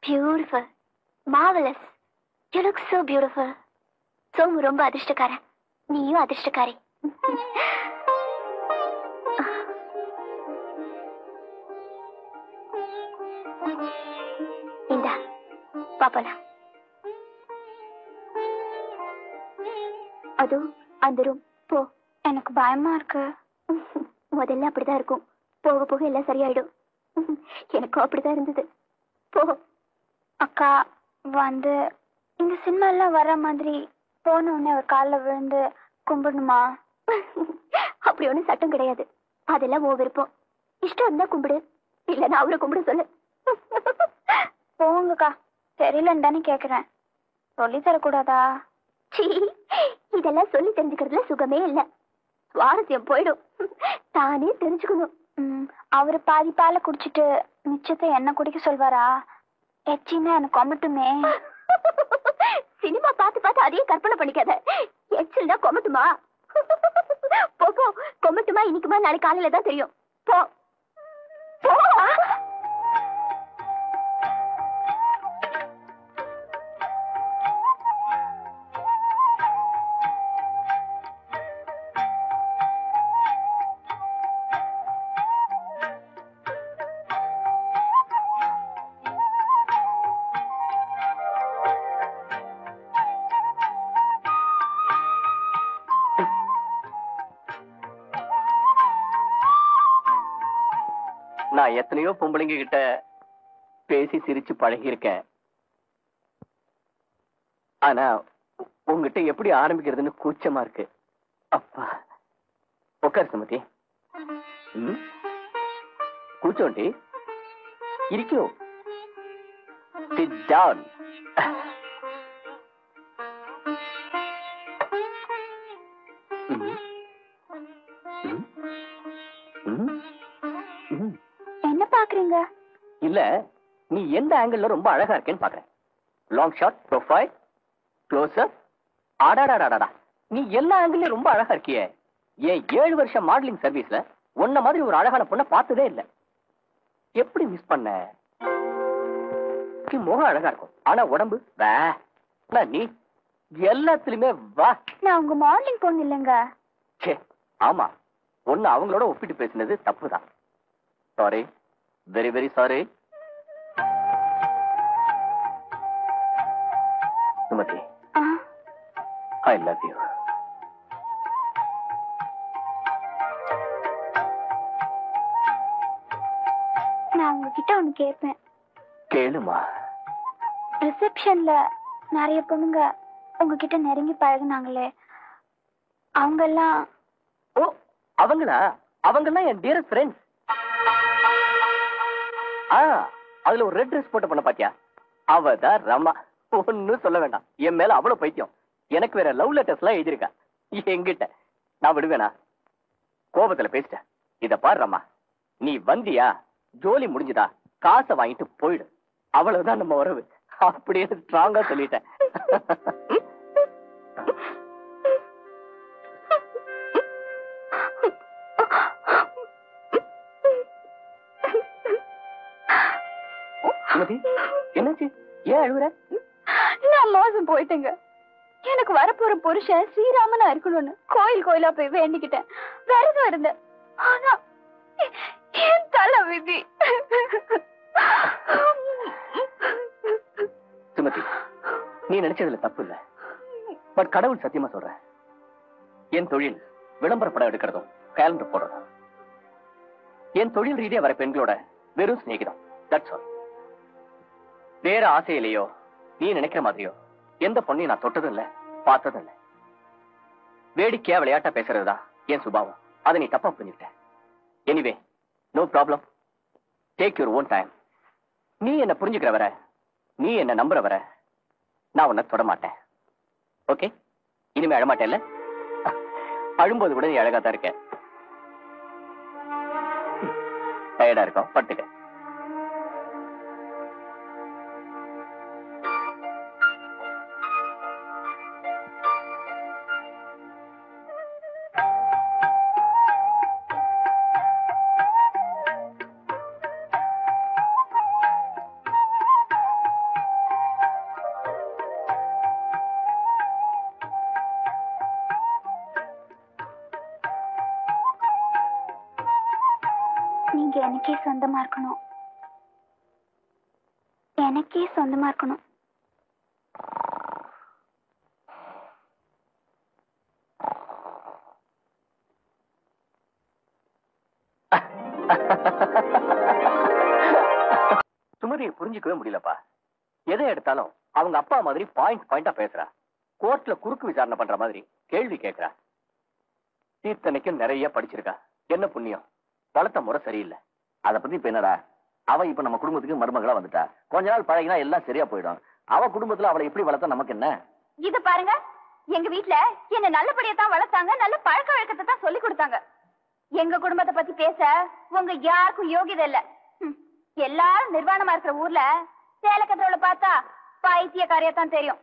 Beautiful, marvellous, you look so beautiful. Somu ரொம்ப அதிர்ஷ்டக்காரன், நீயும் அதிர்ஷ்டக்காரி. இந்தா பாப்பலாம். அதோ அந்த ரூம் போ. எனக்கு பயமா இருக்கு. முதல்ல அப்படிதான் இருக்கும், போக போக எல்லாம் சரியாயிடும். எனக்கும் அப்படிதான் இருந்தது. போ. அக்கா வந்து இந்த சினிமா எல்லாம் வர மாதிரி போன உடனே ஒரு காலில் விழுந்து கும்பிடணுமா? அப்படி ஒன்றும் சட்டம் கிடையாது, அதெல்லாம் ஓ விருப்பம். இஷ்டம் இருந்தா கும்பிடு, இல்லைன்னா அவரை கும்பிட சொல்லு. போங்கக்கா, தெரியலன்னு தானே கேட்குறேன், சொல்லி தரக்கூடாதா? இதெல்லாம் சொல்லி தெரிஞ்சுக்கிறதுல சுகமே இல்லை, சுவாரஸ்யம் போயிடும். தானே தெரிஞ்சுக்கணும். அவரு பாதி பாலை குடிச்சிட்டு மிச்சத்தை என்ன குடிக்க சொல்வாரா? எச்சின்னா எனக்கு கொமட்டுமே. சினிமா பார்த்து பார்த்து அதையே கற்பனை பண்ணிக்காத. எச்சில்னா கொமட்டுமா? போ போ, கொமட்டுமா இன்னைக்குமா நாளைக்கு காலையில தான் தெரியும். போ போ. நான் எத்தனையோ பொம்பளைங்க கிட்ட பேசி சிரிச்சு பழகி இருக்கேன். ஆனா உங்ககிட்ட எப்படி ஆரம்பிக்கிறதுன்னு கூச்சமா இருக்கு. அப்பா உட்கார் சுமதி. கூச்சோண்டி இரிக்கும். Sit down. என்ன பாக்குறீங்க? இல்ல, நீ எந்த ஆங்கிள் ரொம்ப அழகா இருக்கேன்னு பாக்குறேன். Long shot, profile, close up. ஆடாடாடாடா, நீ எல்லா ஆங்கிள்லயும் ரொம்ப அழகா இருக்கியே. ஏன் 7 வருஷம் மாடலிங் சர்வீஸ்ல உன்ன மாதிரி ஒரு அழகான பொண்ணை பார்த்ததே இல்ல. எப்படி மிஸ் பண்ண? முகம் அழகா இருக்கும், ஆனா உடம்பு வே. நீ எல்லாத்துலயுமே வா. நான் உங்க மாடலிங் பொண்ணு இல்லைங்க. ஆமா, ஒன்னு அவங்களோட ஒப்பிட்டு பேசினது தப்புதான். Sorry, very very sorry. Sumathi, I love you. நான் உங்ககிட்ட ஒண்ணு கேட்பேன். கேளுமா. ரிசப்ஷன்ல நிறைய பொண்ணுங்க உங்ககிட்ட நெருங்கி பழகுனாங்களே, அவங்க எல்லாம்? ஓ, அவங்களா? அவங்கெல்லாம் என் டியர் ஃப்ரெண்ட்ஸ். அதுல ஒரு ரெட் ட்ரெஸ் போட்ட பண்ண பாத்தியா, அவதான் ரமா. ஒன்னும் சொல்ல வேண்டாம், என் மேல அவ்வளவு பைத்தியம். எனக்கு வேற லவ் லெட்டர்ஸ் எல்லாம் எழுதிருக்கா என்கிட்ட. நான் விடுவேனா? கோபத்துல பேசிட்டேன். இத பாரு ரமா, நீ வந்தியா ஜோலி முடிஞ்சுதா, காசை வாங்கிட்டு போயிடு, அவ்வளவுதான் நம்ம உறவு. அப்படியே ஸ்ட்ராங்கா சொல்லிட்டேன். என்னாச்சு? ஏன் அழுகுற? நான் மோசம் போயிட்டேங்க. எனக்கு வரப்போற புருஷன் ஸ்ரீராமனா இருக்கணும்னு கோயில் கோயிலா போய் வேண்டிக்கிட்டேன், விரதம் இருந்தேன். ஆனா என் தலை விதி. சுமதி, நீ நினைச்சதுல தப்பு இல்ல. பட் கடவுள் சத்தியமா சொல்ற, என் தொழில் விளம்பர படம் எடுக்கிறதும் கேலண்டர் போடுறதும். என் தொழில் ரீதியா வர பெண்களோட வெறும் சிநேகிதம். That's all. வேற ஆசையிலையோ நீ நினைக்கிற மாதிரியோ எந்த பொண்ணையும் நான் தொட்டதும் இல்ல, பார்த்ததும் இல்ல. வேடிக்கையா விளையாட்டா பேசுறதுதான் என் சுபாவம். அதை நீ தப்பா புரிஞ்சுக்கிட்ட. Anyway, no problem. Take your own time. நீ என்ன புரிஞ்சுக்கிற வர, நீ என்ன நம்புற வர, நான் உன்னை தொட மாட்டேன். ஓகே? இனிமே அழமாட்டேன்ல? அழும்போது கூட நீ அழகா தான் இருக்க. டயர்டா இருக்கும், படுத்துக்க. நீங்க எனக்கே சொந்தமா இருக்கணும். எனக்கே சொந்தமா இருக்கணும். சுமதியை புரிஞ்சுக்கவே முடியலப்பா. எதை எடுத்தாலும் அவங்க அப்பா மாதிரி பாயிண்டா பேசுறா. கோர்ட்ல குறுக்கு விசாரணை பண்ற மாதிரி கேள்வி கேட்கிறா. இத்தனைக்கும் நிறைய படிச்சிருக்கா. என்ன புண்ணியம், வளர்த்த முறை சரியில்லை. அதை பத்தி இப்ப என்னடா, அவ இப்ப நம்ம குடும்பத்துக்கு மருமகளா வந்துட்டா. கொஞ்ச நாள் பழகினா எல்லாம் சரியா போயிடும். அவ குடும்பத்துல அவளை எப்படி வளர்த்தா நமக்கு என்ன? இது பாருங்க, எங்க வீட்டுல என்ன நல்லபடியா தான் வளர்த்தாங்க, நல்ல பழக்க வழக்கத்தை தான் சொல்லி கொடுத்தாங்க. எங்க குடும்பத்தை பத்தி பேச உங்க யாருக்கும் யோகியதை இல்ல. எல்லாரும் நிர்வாணமா இருக்கிற ஊர்ல சேலை கட்டுறவளை பார்த்தா பைத்தியக்காரியா தான் தெரியும்.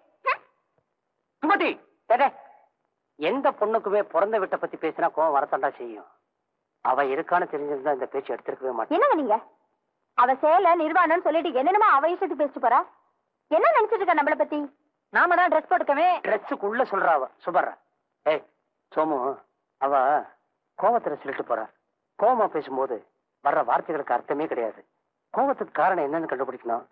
சுமதி, எந்த பொண்ணுக்குமே பிறந்த வீட்டை பத்தி பேசினா கோவம் வரத்தாண்டா செய்யும். அவ இருக்கான்னு தெரிஞ்சிருந்தா இந்த பேச்சு எடுத்திருக்கவே மாட்டேன். என்னங்க நீங்க? அவ சேலை நிர்வாணம்னு சொல்லிட்டு என்னென்னமா அவ இஷ்டத்துக்கு பேசிட்டு போறா. என்ன நினைச்சிட்டு இருக்கா நம்மளை பத்தி? நாம தான் ட்ரெஸ் போட்டுக்கவே. ட்ரெஸ்ஸுக்குள்ள சொல்றா அவ. சுபர்றா, ஏய் சோமு, அவ கோவத்துல சொல்லிட்டு போறா. கோவமா பேசும்போது வர்ற வார்த்தைகளுக்கு அர்த்தமே கிடையாது. கோவத்துக்கு காரணம் என்னன்னு கண்டுபிடிக்கணும்.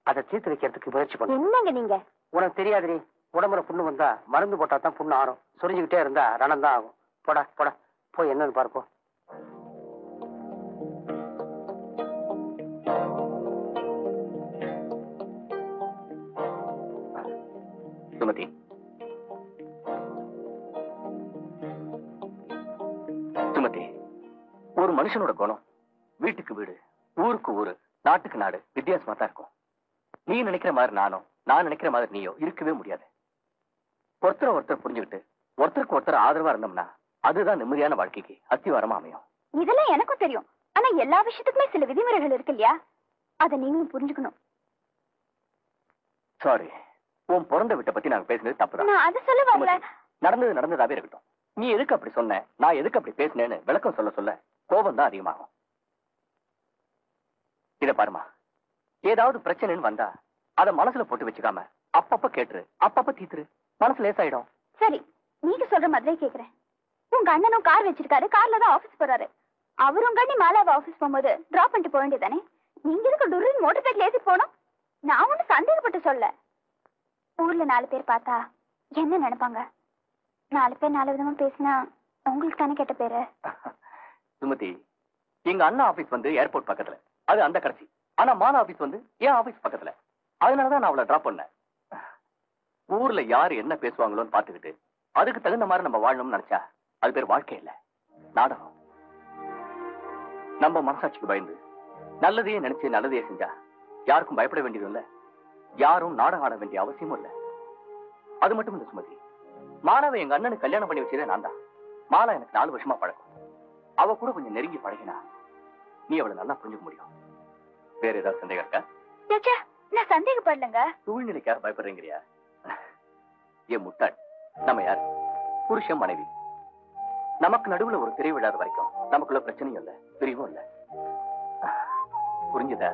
அதை தீர்த்து வைக்கிறதுக்கு முயற்சி பண்ணு. என்னங்க நீங்க? உனக்கு தெரியாதுரி, உடம்புல புண்ணு வந்தா மருந்து போட்டா தான் புண்ணு ஆறும். சொரிஞ்சுக்கிட்டே இருந்தா ரணம் தான் ஆகும். போடா போடா, போய் என்னன்னு பார்ப்போம். சுமதி, சுமதி, ஒரு மனுஷனோட குணம் வீட்டுக்கு வீடு, ஊருக்கு ஊரு, நாட்டுக்கு நாடு வித்தியாசமா தான் இருக்கும். நீ நினைக்கிற மாதிரி நானும், நான் நினைக்கிற மாதிரி நீயோ இருக்கவே முடியாது. ஒருத்தர் புரிஞ்சுக்கிட்டு ஒருத்தருக்கு ஒருத்தர் ஆதரவா இருந்தோம்னா அதுதான் நிம்மதியான வாழ்க்கைக்கு அத்திவாரமா அமையும். இதெல்லாம் எனக்கும் தெரியும். ஆனா எல்லா விஷயத்துக்குமே சில விதிமுறைகள் இருக்கு இல்லையா? அதை நீங்களும் புரிஞ்சுக்கணும். சாரி, உன் பிறந்த வீட்டை பத்தி நாங்க பேசினது தப்புதான். நான் அதை சொல்ல வரல. நடந்தது நடந்ததாவே இருக்கட்டும். நீ எதுக்கு அப்படி சொன்ன, நான் எதுக்கு அப்படி பேசினேன்னு விளக்கம் சொல்ல சொல்ல கோபம் தான் அதிகமாகும். இத பாருமா, ஏதாவது பிரச்சனைன்னு வந்தா அத மனசுல போட்டு வச்சுக்காம அப்பப்ப கேட்டுரு, அப்பப்ப தீத்துரு, மனசு லேசாயிடும். சரி, நீங்க சொல்ற மாதிரியே கேக்குறேன். உங்க அண்ணனும் கார் வச்சிருக்காரு, கார்ல தான் ஆபீஸ் போறாரு. அவரும் கண்ணி மாலாவை ஆபீஸ் போகும்போது டிராப் பண்ணிட்டு போக வேண்டியதானே? நீங்க எதுக்கு டுரின் மோட்டர் சைக்கிள் ஏத்தி போனோம்? நான் ஒண்ணு சந்தேகப்பட்டு சொல்ல. ஊர்ல 4 பேர் பார்த்தா என்ன நினைப்பாங்க? 4 பேர் 4 விதமா பேசினா உங்களுக்கு தானே கெட்ட பேரு. சுமதி, எங்க அண்ணா ஆபீஸ் வந்து ஏர்போர்ட் பக்கத்துல, அது அந்த கடைசி. ஆனா மாலா ஆபீஸ் வந்து என் ஆபீஸ் பக்கத்துல. அதனாலதான் நான் அவளை டிராப் பண்ணேன். ஊர்ல யாரு என்ன பேசுவாங்களோன்னு பாத்துக்கிட்டு அதுக்கு தகுந்த மாதிரி நம்ம வாழணும்னு நினைச்சா அது பேர் வாழ்க்கை இல்ல, நாடகம். நம்ம மனசாட்சிக்கு பயந்து நல்லதையே நினைச்சு நல்லதையே செஞ்சா யாருக்கும் பயப்பட வேண்டியதும் இல்ல, யாரும் நாடகம் ஆட வேண்டிய அவசியமும் இல்ல. அது மட்டும் இல்ல சுமதி, மாலாவை எங்க அண்ணனுக்கு கல்யாணம் பண்ணி வச்சதே நான் தான். மாலா எனக்கு 4 வருஷமா பழக்கம். அவ கூட கொஞ்சம் நெருங்கி பழகினா நீ அவளை நல்லா புரிஞ்சுக்க முடியும். வேற ஏதாவது சந்தேகம் இருக்கா? நான் சந்தேகப்படலங்க. சூழ்நிலைக்காக பயப்படுறீங்கறியா? ஏன் முட்டாள், நம்ம யார்? புருஷன் மனைவி. நமக்கு நடுவுல ஒரு திரை விழாத வரைக்கும் நமக்குள்ள பிரச்சனையும் இல்ல, பிரிவும் இல்ல. புரிஞ்சுதா?